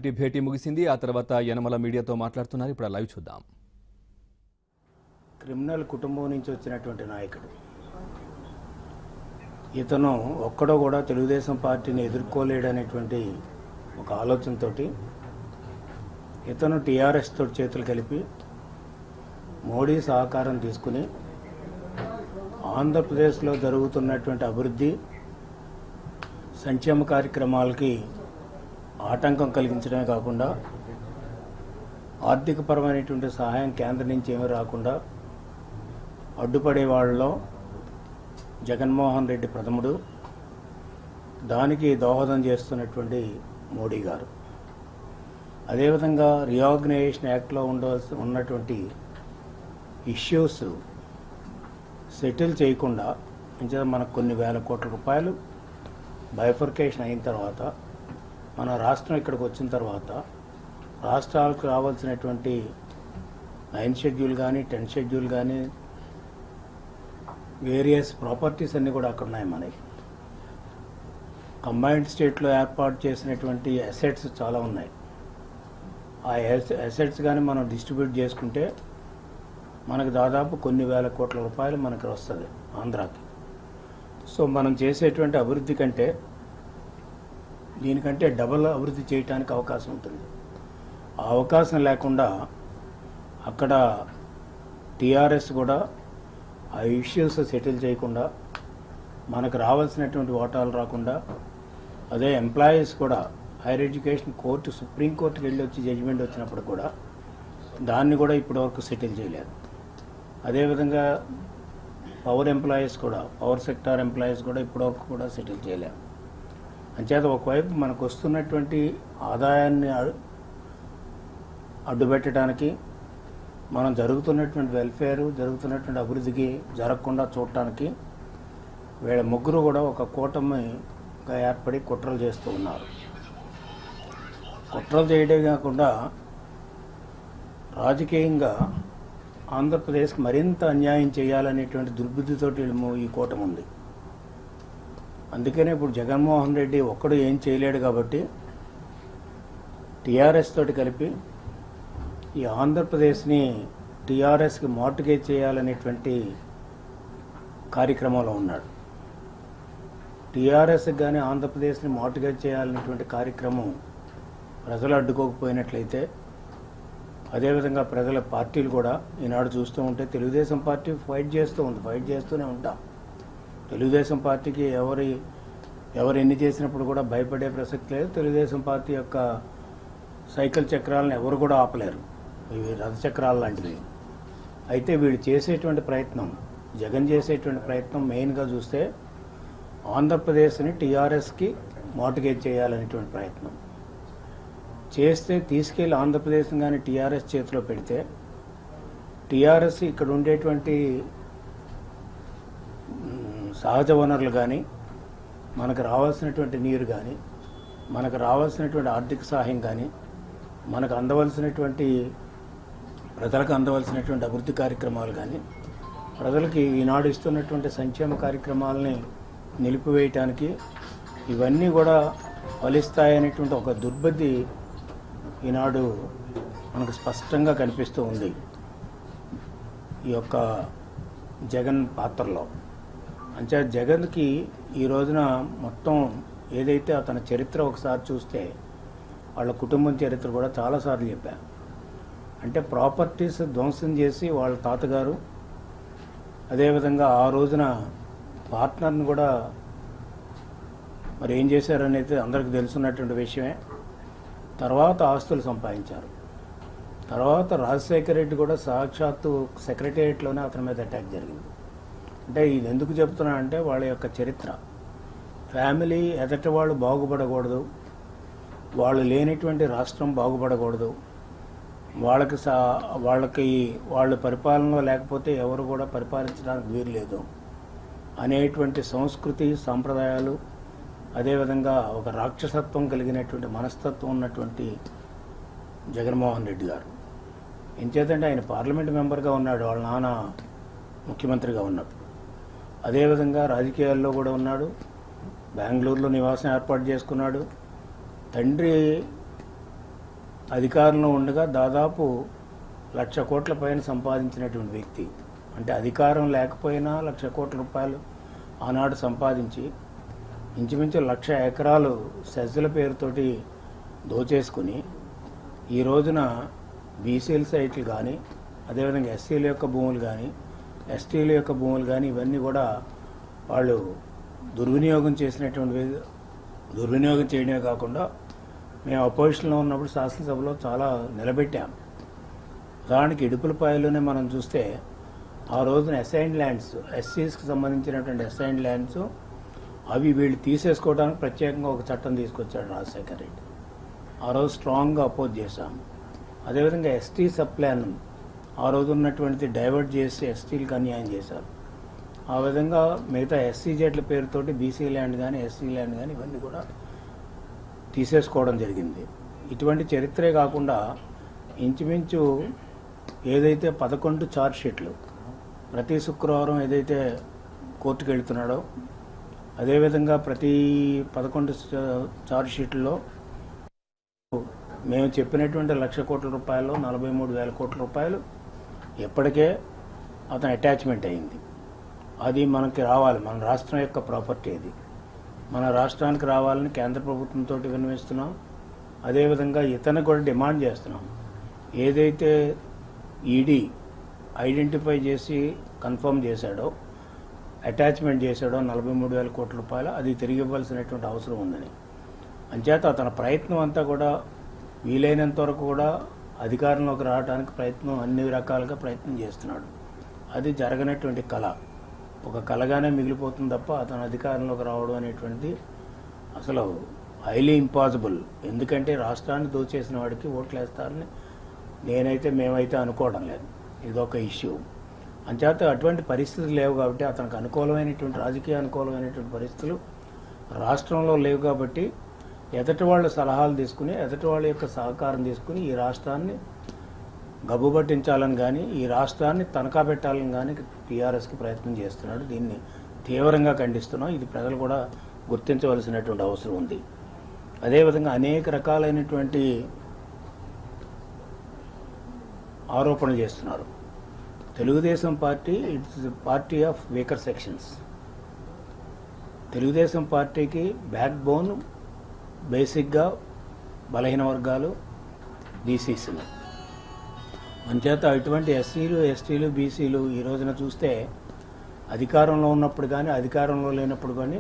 Committee భేటీ ముగిసింది. ఆ తర్వాత యనమల మీడియాతో మాట్లాడుతున్నారు. ఇప్పుడు లైవ్ చూద్దాం. క్రిమినల్ కుటుంబం నుంచి వచ్చినటువంటి నాయకుడు ఇతను ఒక్కడో కూడా తెలుగుదేశం పార్టీని ఎదుర్కోలేడనేటువంటి ఒక ఆలోచనతో ఇతను టీఆర్ఎస్ తోటి చేతులు కలిపి మోడీ సహకారం తీసుకుని ఆంధ్రప్రదేశ్లో జరుగుతున్నటువంటి అభివృద్ధి సంక్షేమ కార్యక్రమాలకి ఆటంకం కలిగించడమే కాకుండా ఆర్థికపరమైనటువంటి సహాయం కేంద్రం నుంచి ఏమీ రాకుండా అడ్డుపడే వాళ్ళలో జగన్మోహన్ రెడ్డి ప్రథముడు, దానికి దోహదం చేస్తున్నటువంటి మోడీ గారు. అదేవిధంగా రీఆర్గనైజేషన్ యాక్ట్లో ఉన్నటువంటి ఇష్యూస్ సెటిల్ చేయకుండా ఇంకా మనకు కొన్ని వేల కోట్ల రూపాయలు బైఫర్కేషన్ అయిన తర్వాత మన రాష్ట్రం ఇక్కడికి వచ్చిన తర్వాత రాష్ట్రాలకు రావాల్సినటువంటి 9th షెడ్యూల్ కానీ 10th షెడ్యూల్ కానీ వేరియస్ ప్రాపర్టీస్ అన్నీ కూడా అక్కడ ఉన్నాయి. మనకి కంబైన్డ్ స్టేట్లో ఏర్పాటు చేసినటువంటి అసెట్స్ చాలా ఉన్నాయి. ఆ అసెట్స్ కానీ మనం డిస్ట్రిబ్యూట్ చేసుకుంటే మనకు దాదాపు కొన్ని వేల కోట్ల రూపాయలు మనకు వస్తుంది ఆంధ్రాకి. సో మనం చేసేటువంటి అభివృద్ధి కంటే దీనికంటే డబల్ అభివృద్ధి చేయడానికి అవకాశం ఉంటుంది. ఆ అవకాశం లేకుండా అక్కడ టీఆర్ఎస్ కూడా ఆ ఇష్యూస్ సెటిల్ చేయకుండా మనకు రావాల్సినటువంటి ఓటాలు రాకుండా, అదే ఎంప్లాయీస్ కూడా హైయర్ ఎడ్యుకేషన్ కోర్టు సుప్రీంకోర్టుకి వెళ్ళి వచ్చి జడ్జిమెంట్ వచ్చినప్పుడు కూడా దాన్ని కూడా ఇప్పటివరకు సెటిల్ చేయలేదు. అదేవిధంగా పవర్ ఎంప్లాయీస్ కూడా, పవర్ సెక్టార్ ఎంప్లాయీస్ కూడా ఇప్పటివరకు కూడా సెటిల్ చేయలేము. అంచేత ఒకవైపు మనకు వస్తున్నటువంటి ఆదాయాన్ని అడ్డుపెట్టడానికి, మనం జరుగుతున్నటువంటి వెల్ఫేరు, జరుగుతున్నటువంటి అభివృద్ధికి జరగకుండా చూడటానికి వీళ్ళ ముగ్గురు కూడా ఒక కూటమిగా ఏర్పడి కుట్రలు చేస్తూ ఉన్నారు. కుట్రలు చేయడమే కాకుండా రాజకీయంగా ఆంధ్రప్రదేశ్కి మరింత అన్యాయం చేయాలనేటువంటి దుర్బుద్ధితోటి ఈ కూటమి ఉంది. అందుకనే ఇప్పుడు జగన్మోహన్ రెడ్డి ఒక్కడు ఏం చేయలేడు కాబట్టి టీఆర్ఎస్ తోటి కలిపి ఈ ఆంధ్రప్రదేశ్ని టీఆర్ఎస్కి మార్టిగేజ్ చేయాలనేటువంటి కార్యక్రమంలో ఉన్నాడు. టీఆర్ఎస్కి కానీ ఆంధ్రప్రదేశ్ని మార్టిగేజ్ చేయాలనేటువంటి కార్యక్రమం ప్రజలు అడ్డుకోకపోయినట్లయితే, అదేవిధంగా ప్రజల పార్టీలు కూడా ఈనాడు చూస్తూ ఉంటే తెలుగుదేశం పార్టీ ఫైట్ చేస్తూనే ఉంటాం. తెలుగుదేశం పార్టీకి ఎవరు ఎన్ని చేసినప్పుడు కూడా భయపడే ప్రసక్తి లేదు. తెలుగుదేశం పార్టీ యొక్క సైకిల్ చక్రాలను ఎవరు కూడా ఆపలేరు, ఇవి రథచక్రాలు లాంటివి. అయితే వీడు చేసేటువంటి ప్రయత్నం, జగన్ చేసేటువంటి ప్రయత్నం మెయిన్గా చూస్తే ఆంధ్రప్రదేశ్ని టీఆర్ఎస్కి మార్టిగేజ్ చేయాలనేటువంటి ప్రయత్నం చేస్తే, తీసుకెళ్లి ఆంధ్రప్రదేశ్ని కానీ టీఆర్ఎస్ చేతిలో పెడితే టీఆర్ఎస్ ఇక్కడ ఉండేటువంటి సహజ వనరులు కానీ, మనకు రావాల్సినటువంటి నీరు కానీ, మనకు రావాల్సినటువంటి ఆర్థిక సహాయం కానీ, మనకు అందవలసినటువంటి ప్రజలకు అందవలసినటువంటి అభివృద్ధి కార్యక్రమాలు కానీ, ప్రజలకి ఈనాడు ఇస్తున్నటువంటి సంక్షేమ కార్యక్రమాలని నిలిపివేయటానికి ఇవన్నీ కూడా ఫలిస్తాయనేటువంటి ఒక దుర్బుద్ధి ఈనాడు మనకు స్పష్టంగా కనిపిస్తూ ఉంది ఈ యొక్క జగన్ పాత్రలో. అంటే జగన్కి ఈ రోజున మొత్తం ఏదైతే అతని చరిత్ర ఒకసారి చూస్తే వాళ్ళ కుటుంబం చరిత్ర కూడా చాలాసార్లు చెప్పాను. అంటే ప్రాపర్టీస్ ధ్వంసం చేసి వాళ్ళ తాతగారు, అదేవిధంగా ఆ రోజున పార్ట్నర్ని కూడా మరి ఏం చేశారనేది అందరికీ తెలుసున్నటువంటి విషయమే. తర్వాత ఆస్తులు సంపాదించారు. తర్వాత రాజశేఖర రెడ్డి కూడా సాక్షాత్తు సెక్రటేరియట్లోనే అతని మీద అటాక్ జరిగింది. అంటే ఇది ఎందుకు చెప్తున్నా అంటే వాళ్ళ యొక్క చరిత్ర, ఫ్యామిలీ ఎదటి వాళ్ళు బాగుపడకూడదు, వాళ్ళు లేనటువంటి రాష్ట్రం బాగుపడకూడదు, వాళ్ళ పరిపాలనలో లేకపోతే ఎవరు కూడా పరిపాలించడానికి వీలు లేదు అనేటువంటి సంస్కృతి సాంప్రదాయాలు, అదేవిధంగా ఒక రాక్షసత్వం కలిగినటువంటి మనస్తత్వం ఉన్నటువంటి జగన్మోహన్ రెడ్డి గారు. ఎంచేతంటే ఆయన పార్లమెంట్ మెంబర్గా ఉన్నాడు, వాళ్ళ నాన్న ముఖ్యమంత్రిగా ఉన్నప్పుడు. అదేవిధంగా రాజకీయాల్లో కూడా ఉన్నాడు, బెంగళూరులో నివాసం ఏర్పాటు చేసుకున్నాడు. తండ్రి అధికారంలో ఉండగా దాదాపు 1,00,000 కోట్ల పైన సంపాదించినటువంటి వ్యక్తి. అంటే అధికారం లేకపోయినా 1,00,000 కోట్ల రూపాయలు ఆనాడు సంపాదించి ఇంచుమించు 1,00,000 ఎకరాలు సెజ్ల పేరుతోటి దోచేసుకుని ఈ రోజున బీసీల సైట్లు కానీ, అదేవిధంగా ఎస్సీల యొక్క భూములు కానీ, ఎస్టీల యొక్క భూములు కానీ ఇవన్నీ కూడా వాళ్ళు దుర్వినియోగం చేయడమే కాకుండా మేము అపోజిషన్లో ఉన్నప్పుడు శాసనసభలో చాలా నిలబెట్టాం. ఉదాహరణకి ఇడుపులపాయలోనే మనం చూస్తే ఆ రోజున అసైన్డ్ ల్యాండ్స్, ఎస్సీస్కి సంబంధించినటువంటి అసైన్డ్ ల్యాండ్స్ అవి వీళ్ళు తీసేసుకోవడానికి ప్రత్యేకంగా ఒక చట్టం తీసుకొచ్చాడు రాజశేఖర్ రెడ్డి. ఆ రోజు స్ట్రాంగ్గా అపోజ్ చేశాం. అదేవిధంగా ఎస్టీ సబ్ ప్లాన్ ఆ రోజు ఉన్నటువంటిది డైవర్ట్ చేసి ఎస్టీలకు అన్యాయం చేశారు. ఆ విధంగా మిగతా ఎస్సీ జెడ్ల పేరుతోటి బీసీ ల్యాండ్ కానీ ఎస్సీ ల్యాండ్ కానీ ఇవన్నీ కూడా తీసేసుకోవడం జరిగింది. ఇటువంటి చరిత్రే కాకుండా ఇంచుమించు ఏదైతే 11 ఛార్జ్ షీట్లు ప్రతి శుక్రవారం ఏదైతే కోర్టుకు వెళుతున్నాడో, అదేవిధంగా ప్రతి 11 ఛార్జ్ షీట్లలో మేము చెప్పినటువంటి 1,00,000 కోట్ల రూపాయల్లో 43,000 కోట్ల రూపాయలు ఎప్పటికే అతను అటాచ్మెంట్ అయింది. అది మనకి రావాలి, మన రాష్ట్రం యొక్క ప్రాపర్టీ. అది మన రాష్ట్రానికి రావాలని కేంద్ర ప్రభుత్వంతో విన్నవిస్తున్నాం. అదేవిధంగా ఇతను కూడా డిమాండ్ చేస్తున్నాం. ఏదైతే ఈడీ ఐడెంటిఫై చేసి కన్ఫర్మ్ చేశాడో, అటాచ్మెంట్ చేశాడో 43,000 కోట్ల రూపాయలు, అది తిరిగి ఇవ్వాల్సినటువంటి అవసరం ఉందని. అంచేత అతని ప్రయత్నం అంతా కూడా వీలైనంత వరకు కూడా అధికారంలోకి రావడానికి అన్ని రకాలుగా ప్రయత్నం చేస్తున్నాడు. అది జరగనటువంటి కళ, ఒక కళగానే మిగిలిపోతుంది తప్ప అతను అధికారంలోకి రావడం అనేటువంటిది అసలు హైలీ ఇంపాసిబుల్. ఎందుకంటే రాష్ట్రాన్ని దోచేసిన వాడికి ఓట్లు వేస్తారని మేమైతే అనుకోవడం లేదు. ఇదొక ఇష్యూ. అంచేత అటువంటి పరిస్థితులు లేవు కాబట్టి, అతనికి అనుకూలమైనటువంటి రాజకీయ అనుకూలమైనటువంటి పరిస్థితులు రాష్ట్రంలో లేవు కాబట్టి ఎదటి వాళ్ళ సలహాలు తీసుకుని, ఎదటి వాళ్ళ యొక్క సహకారం తీసుకుని ఈ రాష్ట్రాన్ని గబ్బుబట్టించాలని కానీ, ఈ రాష్ట్రాన్ని తనఖా పెట్టాలని కానీ టీఆర్ఎస్కి ప్రయత్నం చేస్తున్నాడు. దీన్ని తీవ్రంగా ఖండిస్తున్నాం. ఇది ప్రజలు కూడా గుర్తించవలసినటువంటి అవసరం ఉంది. అదేవిధంగా అనేక రకాలైనటువంటి ఆరోపణలు చేస్తున్నారు. Telugu Desam party it's party of weaker sections. Telugu Desam పార్టీకి బ్యాక్ బోన్ బేసిక్గా బలహీన వర్గాలు, బీసీసీలు. అంచేత ఇటువంటి ఎస్సీలు, ఎస్టీలు, బీసీలు ఈ రోజున చూస్తే అధికారంలో ఉన్నప్పుడు కానీ అధికారంలో లేనప్పుడు కానీ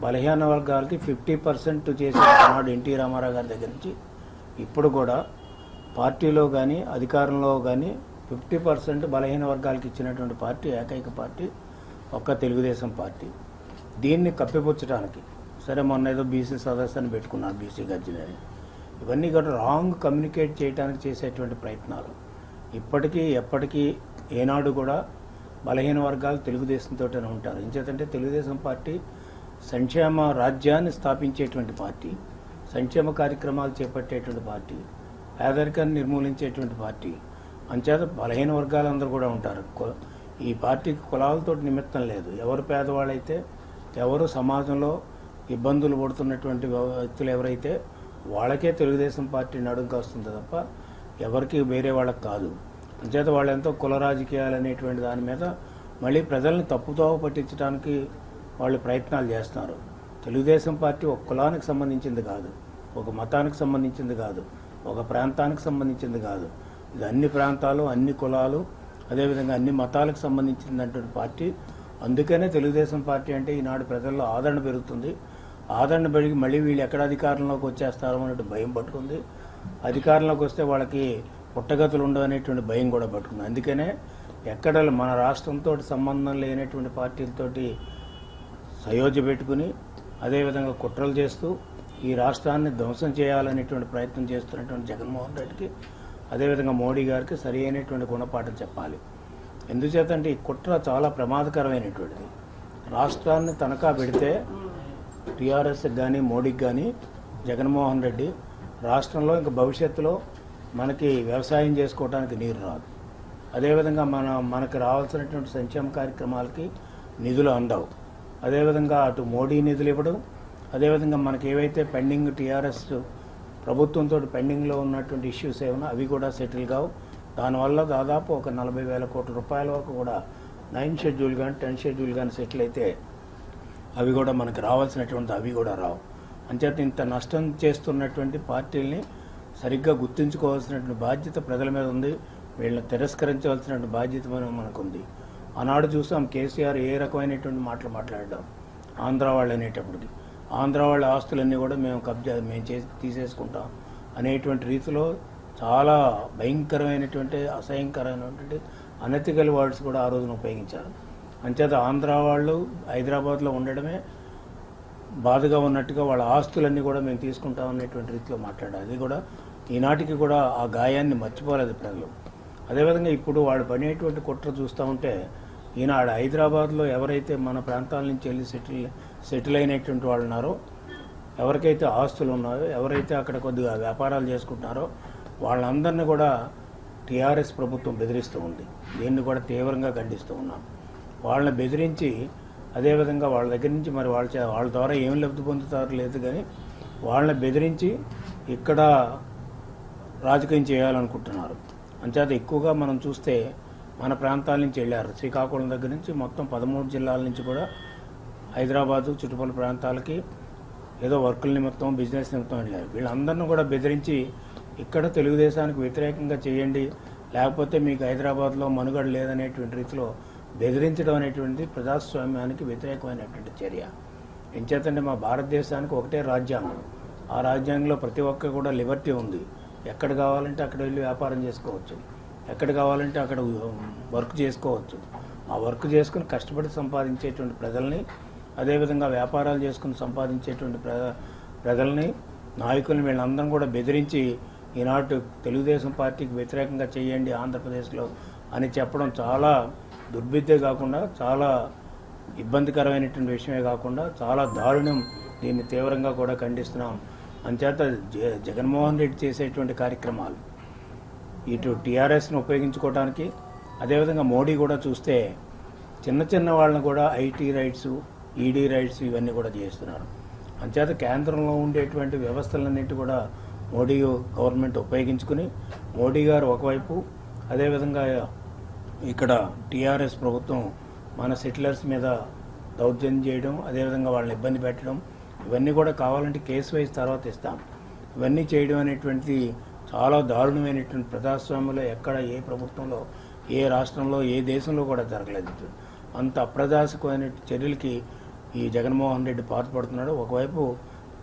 బలహీన వర్గాలకి 50% చేసే నాడు ఎన్టీ రామారావు గారి దగ్గర నుంచి ఇప్పుడు కూడా పార్టీలో కానీ అధికారంలో కానీ 50% బలహీన వర్గాలకు ఇచ్చినటువంటి పార్టీ, ఏకైక పార్టీ ఒక్క తెలుగుదేశం పార్టీ. దీన్ని కప్పిపుచ్చడానికి సరే మొన్న ఏదో బీసీ సదస్సుని పెట్టుకున్నారు, బీసీ గర్జనని. ఇవన్నీ కూడా రాంగ్ కమ్యూనికేట్ చేయడానికి చేసేటువంటి ప్రయత్నాలు. ఇప్పటికీ ఎప్పటికీ ఏనాడు కూడా బలహీన వర్గాలు తెలుగుదేశంతోనే ఉంటారు. ఎందుకంటే తెలుగుదేశం పార్టీ సంక్షేమ రాజ్యాన్ని స్థాపించేటువంటి పార్టీ, సంక్షేమ కార్యక్రమాలు చేపట్టేటువంటి పార్టీ, పేదరికాన్ని నిర్మూలించేటువంటి పార్టీ. అంచేత బలహీన వర్గాలందరూ కూడా ఉంటారు. ఈ పార్టీకి కులాలతో నిమిత్తం లేదు. ఎవరు పేదవాళ్ళైతే, ఎవరు సమాజంలో ఇబ్బందులు పడుతున్నటువంటి వ్యక్తులు ఎవరైతే వాళ్ళకే తెలుగుదేశం పార్టీ నడుంకి వస్తుంది తప్ప ఎవరికి వేరే వాళ్ళకి కాదు. అంచేత వాళ్ళు ఎంతో కుల రాజకీయాలు అనేటువంటి దాని మీద మళ్ళీ ప్రజల్ని తప్పుతోవ పట్టించడానికి వాళ్ళు ప్రయత్నాలు చేస్తున్నారు. తెలుగుదేశం పార్టీ ఒక కులానికి సంబంధించింది కాదు, ఒక మతానికి సంబంధించింది కాదు, ఒక ప్రాంతానికి సంబంధించింది కాదు. ఇది అన్ని ప్రాంతాలు, అన్ని కులాలు, అదేవిధంగా అన్ని మతాలకు సంబంధించినటువంటి పార్టీ. అందుకనే తెలుగుదేశం పార్టీ అంటే ఈనాడు ప్రజల్లో ఆదరణ పెరుగుతుంది. ఆదరణ పెరిగి మళ్ళీ వీళ్ళు ఎక్కడ అధికారంలోకి వచ్చేస్తారో అన్నట్టు భయం పట్టుకుంది. అధికారంలోకి వస్తే వాళ్ళకి పుట్టగతులు ఉండవు అనేటువంటి భయం కూడా పట్టుకుంది. అందుకనే ఎక్కడ మన రాష్ట్రంతో సంబంధం లేనటువంటి పార్టీలతోటి సయోధ్య పెట్టుకుని అదేవిధంగా కుట్రలు చేస్తూ ఈ రాష్ట్రాన్ని ధ్వంసం చేయాలనేటువంటి ప్రయత్నం చేస్తున్నటువంటి జగన్మోహన్ రెడ్డికి, అదేవిధంగా మోడీ గారికి సరి అయినటువంటి గుణపాఠం చెప్పాలి. ఎందుచేతంటే ఈ కుట్ర చాలా ప్రమాదకరమైనటువంటిది. రాష్ట్రాన్ని తనఖా పెడితే టీఆర్ఎస్కి కానీ మోడీకి కానీ జగన్మోహన్ రెడ్డి రాష్ట్రంలో ఇంకా భవిష్యత్తులో మనకి వ్యవసాయం చేసుకోవడానికి నీరు రాదు. అదేవిధంగా మనకు రావాల్సినటువంటి సంక్షేమ కార్యక్రమాలకి నిధులు అందవు. అదేవిధంగా అటు మోడీ నిధులు ఇవ్వడం, అదేవిధంగా మనకి ఏవైతే పెండింగ్ టీఆర్ఎస్ ప్రభుత్వంతో పెండింగ్లో ఉన్నటువంటి ఇష్యూస్ ఏమైనా అవి కూడా సెటిల్ కావు. దానివల్ల దాదాపు ఒక 40,000 కోట్ల రూపాయల వరకు కూడా 9 షెడ్యూల్ కానీ 10 షెడ్యూల్ కానీ సెటిల్ అయితే అవి కూడా మనకు రావాల్సినటువంటి అవి కూడా రావు. అంచేత ఇంత నష్టం చేస్తున్నటువంటి పార్టీల్ని సరిగ్గా గుర్తుంచుకోవాల్సినటువంటి బాధ్యత ప్రజల మీద ఉంది. వీళ్ళని తిరస్కరించవలసినటువంటి బాధ్యత మనకుంది. ఆనాడు చూసాం కేసీఆర్ ఏ రకమైనటువంటి మాటలు మాట్లాడడం ఆంధ్ర వాళ్ళు అనేటప్పటికి, ఆంధ్ర వాళ్ళ ఆస్తులన్నీ కూడా మేము తీసేసుకుంటాం అనేటువంటి రీతిలో చాలా భయంకరమైనటువంటి అసహ్యంకరమైనటువంటి అనెతికల్ వర్డ్స్ కూడా ఆ రోజున ఉపయోగించారు. అంచేత ఆంధ్ర వాళ్ళు హైదరాబాద్లో ఉండడమే బాధగా ఉన్నట్టుగా వాళ్ళ ఆస్తులన్నీ కూడా మేము తీసుకుంటాం అనేటువంటి రీతిలో మాట్లాడారు. అది కూడా ఈనాటికి కూడా ఆ గాయాన్ని మర్చిపోలేదు ప్రజలు. అదేవిధంగా ఇప్పుడు వాళ్ళు పడేటువంటి కుట్ర చూస్తూ ఉంటే ఈనాడు హైదరాబాద్లో ఎవరైతే మన ప్రాంతాల నుంచి వెళ్ళి సెటిల్ అయినటువంటి వాళ్ళు ఉన్నారో, ఎవరికైతే ఆస్తులు ఉన్నాయో, ఎవరైతే అక్కడ కొద్దిగా వ్యాపారాలు చేసుకుంటున్నారో వాళ్ళందరినీ కూడా టీఆర్ఎస్ ప్రభుత్వం బెదిరిస్తూ ఉంది. దీన్ని కూడా తీవ్రంగా ఖండిస్తూ ఉన్నాం. వాళ్ళని బెదిరించి అదేవిధంగా వాళ్ళ దగ్గర నుంచి మరి వాళ్ళ ద్వారా ఏం లబ్ధి పొందుతారో లేదు, కానీ వాళ్ళని బెదిరించి ఇక్కడ రాజకీయం చేయాలనుకుంటున్నారు. అంచేత ఎక్కువగా మనం చూస్తే మన ప్రాంతాల నుంచి వెళ్ళారు. శ్రీకాకుళం దగ్గర నుంచి మొత్తం 13 జిల్లాల నుంచి కూడా హైదరాబాదు చుట్టుపక్కల ప్రాంతాలకి ఏదో వర్కుల నిమిత్తం బిజినెస్ నిమిత్తం వెళ్ళారు. వీళ్ళందరినీ కూడా బెదిరించి ఇక్కడ తెలుగుదేశానికి వ్యతిరేకంగా చేయండి, లేకపోతే మీకు హైదరాబాద్లో మనుగడ లేదనేటువంటి రీతిలో బెదిరించడం అనేటువంటిది ప్రజాస్వామ్యానికి వ్యతిరేకమైనటువంటి చర్య. ఎంచేతంటే మా భారతదేశానికి ఒకటే రాజ్యాంగం. ఆ రాజ్యాంగంలో ప్రతి ఒక్కరు కూడా లిబర్టీ ఉంది. ఎక్కడ కావాలంటే అక్కడ వెళ్ళి వ్యాపారం చేసుకోవచ్చు, ఎక్కడ కావాలంటే అక్కడ వర్క్ చేసుకోవచ్చు. ఆ వర్క్ చేసుకుని కష్టపడి సంపాదించేటువంటి ప్రజల్ని, అదేవిధంగా వ్యాపారాలు చేసుకుని సంపాదించేటువంటి ప్రజల్ని, నాయకుల్ని వీళ్ళందరం కూడా బెదిరించి ఈనాటి తెలుగుదేశం పార్టీకి వ్యతిరేకంగా చేయండి ఆంధ్రప్రదేశ్లో అని చెప్పడం చాలా దుర్బుద్ధే కాకుండా చాలా ఇబ్బందికరమైనటువంటి విషయమే కాకుండా చాలా దారుణం. దీన్ని తీవ్రంగా కూడా ఖండిస్తున్నాం. అంచేత జగన్మోహన్ రెడ్డి చేసేటువంటి కార్యక్రమాలు ఇటు టీఆర్ఎస్ను ఉపయోగించుకోవడానికి, అదేవిధంగా మోడీ కూడా చూస్తే చిన్న చిన్న వాళ్ళని కూడా ఐటీ రైట్స్, ఈడీ రైట్స్ ఇవన్నీ కూడా చేస్తున్నారు. అంచేత కేంద్రంలో ఉండేటువంటి వ్యవస్థలన్నిటి కూడా మోడీ గవర్నమెంట్ ఉపయోగించుకుని, మోడీ గారు ఒకవైపు, అదేవిధంగా ఇక్కడ టీఆర్ఎస్ ప్రభుత్వం మన సెటిలర్స్ మీద దౌర్జన్యం చేయడం, అదేవిధంగా వాళ్ళని ఇబ్బంది పెట్టడం, ఇవన్నీ కూడా కావాలంటే కేసు వైజ్ తర్వాత ఇస్తాం, ఇవన్నీ చేయడం అనేటువంటిది చాలా దారుణమైనటువంటి ప్రజాస్వామ్యంలో ఎక్కడ ఏ ప్రభుత్వంలో, ఏ రాష్ట్రంలో, ఏ దేశంలో కూడా జరగలేదు. అంత అప్రజాసకమైన చర్యలకి ఈ జగన్మోహన్ రెడ్డి పాల్పడుతున్నాడు. ఒకవైపు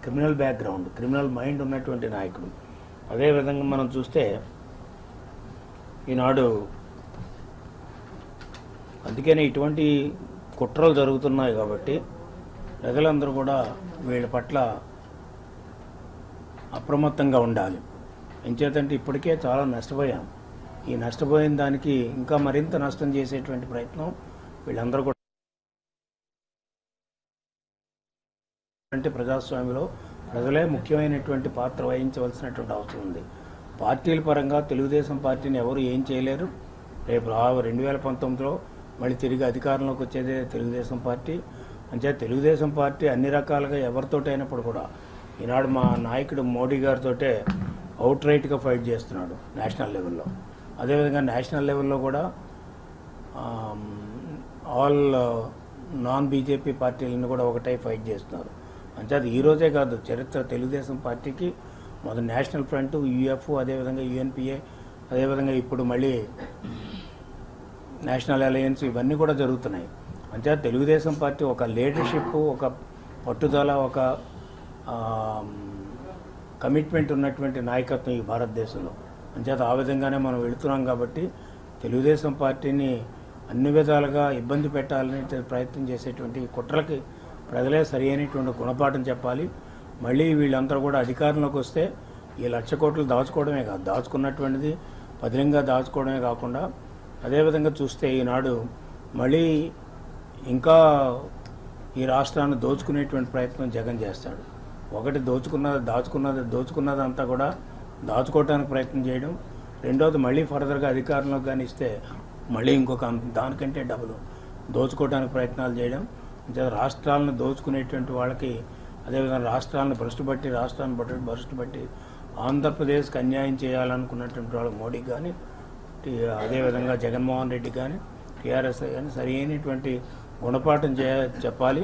క్రిమినల్ బ్యాక్గ్రౌండ్, క్రిమినల్ మైండ్ ఉన్నటువంటి నాయకుడు. అదేవిధంగా మనం చూస్తే ఈనాడు అందుకనే ఇటువంటి కుట్రలు జరుగుతున్నాయి కాబట్టి ప్రజలందరూ కూడా వీళ్ళ పట్ల అప్రమత్తంగా ఉండాలి. ఎంచేతంటే ఇప్పటికే చాలా నష్టపోయాం. ఈ నష్టపోయిన దానికి ఇంకా మరింత నష్టం చేసేటువంటి ప్రయత్నం వీళ్ళందరూ కూడా అంటే ప్రజాస్వామ్యంలో ప్రజలే ముఖ్యమైనటువంటి పాత్ర వహించవలసినటువంటి అవసరం ఉంది. పార్టీల పరంగా తెలుగుదేశం పార్టీని ఎవరు ఏం చేయలేరు. రేపు 2019లో మళ్ళీ తిరిగి అధికారంలోకి వచ్చేదే తెలుగుదేశం పార్టీ. అంటే తెలుగుదేశం పార్టీ అన్ని రకాలుగా ఎవరితోటి అయినప్పుడు కూడా ఈనాడు మా నాయకుడు మోడీ గారితో అవుట్ రైట్గా ఫైట్ చేస్తున్నాడు నేషనల్ లెవెల్లో. అదేవిధంగా నేషనల్ లెవెల్లో కూడా ఆల్ నాన్ బీజేపీ పార్టీలను కూడా ఒకటై ఫైట్ చేస్తున్నారు. అంటే అది ఈరోజే కాదు, చరిత్ర తెలుగుదేశం పార్టీకి మొదటి నేషనల్ ఫ్రంట్, యూఎఫ్, అదేవిధంగా యూఎన్పిఏ, అదేవిధంగా ఇప్పుడు మళ్ళీ నేషనల్ అలయన్స్ ఇవన్నీ కూడా జరుగుతున్నాయి. అంటే తెలుగుదేశం పార్టీ ఒక లీడర్షిప్, ఒక పట్టుదల, ఒక కమిట్మెంట్ ఉన్నటువంటి నాయకత్వం ఈ భారతదేశంలో. అంచేత ఆ విధంగానే మనం వెళుతున్నాం కాబట్టి తెలుగుదేశం పార్టీని అన్ని విధాలుగా ఇబ్బంది పెట్టాలని ప్రయత్నం చేసేటువంటి కుట్రలకి ప్రజలే సరి అయినటువంటి గుణపాఠం చెప్పాలి. మళ్ళీ వీళ్ళందరూ కూడా అధికారంలోకి వస్తే ఈ 1,00,000 కోట్లు దాచుకోవడమే కాదు, దాచుకున్నటువంటిది పదిలంగా దాచుకోవడమే కాకుండా అదేవిధంగా చూస్తే ఈనాడు మళ్ళీ ఇంకా ఈ రాష్ట్రాన్ని దోచుకునేటువంటి ప్రయత్నం జగన్ చేస్తాడు. ఒకటి దోచుకున్నదంతా కూడా దాచుకోవడానికి ప్రయత్నం చేయడం, రెండోది మళ్ళీ ఫర్దర్గా అధికారంలోకి కానీ ఇస్తే మళ్ళీ ఇంకొక దానికంటే డబుల్ దోచుకోవడానికి ప్రయత్నాలు చేయడం. రాష్ట్రాలను దోచుకునేటువంటి వాళ్ళకి, అదేవిధంగా రాష్ట్రాన్ని భ్రష్టు బట్టి ఆంధ్రప్రదేశ్కి అన్యాయం చేయాలనుకున్నటువంటి వాళ్ళు మోడీకి కానీ అదేవిధంగా జగన్మోహన్ రెడ్డి కానీ టీఆర్ఎస్ కానీ సరి అయినటువంటి గుణపాఠం చెప్పాలి.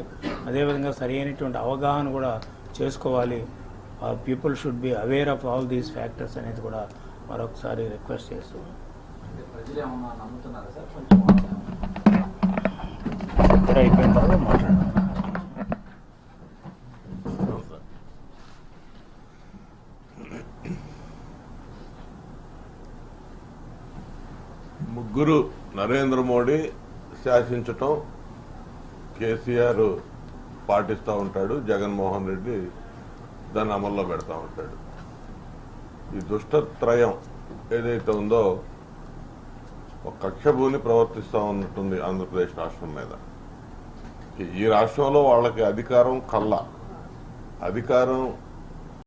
అదేవిధంగా సరి అయినటువంటి అవగాహన కూడా చేసుకోవాలి. People should be aware of all these factors అనేది కూడా మరొకసారి రిక్వెస్ట్ చేస్తున్నాం. ఇద్దరు అయిపోయిన తర్వాత మాట్లాడాలి. ముగ్గురు నరేంద్ర మోడీ శాసించటం కేసీఆర్ పాటిస్తూ ఉంటాడు, జగన్మోహన్ రెడ్డి దాన్ని అమల్లో పెడతా ఉంటాడు. ఈ దుష్టత్రయం ఏదైతే ఉందో ఒక కక్షభూని ప్రవర్తిస్తూ ఉన్నట్టుంది ఆంధ్రప్రదేశ్ రాష్ట్రం మీద. ఈ రాష్ట్రంలో వాళ్ళకి అధికారం కల్లా, అధికారం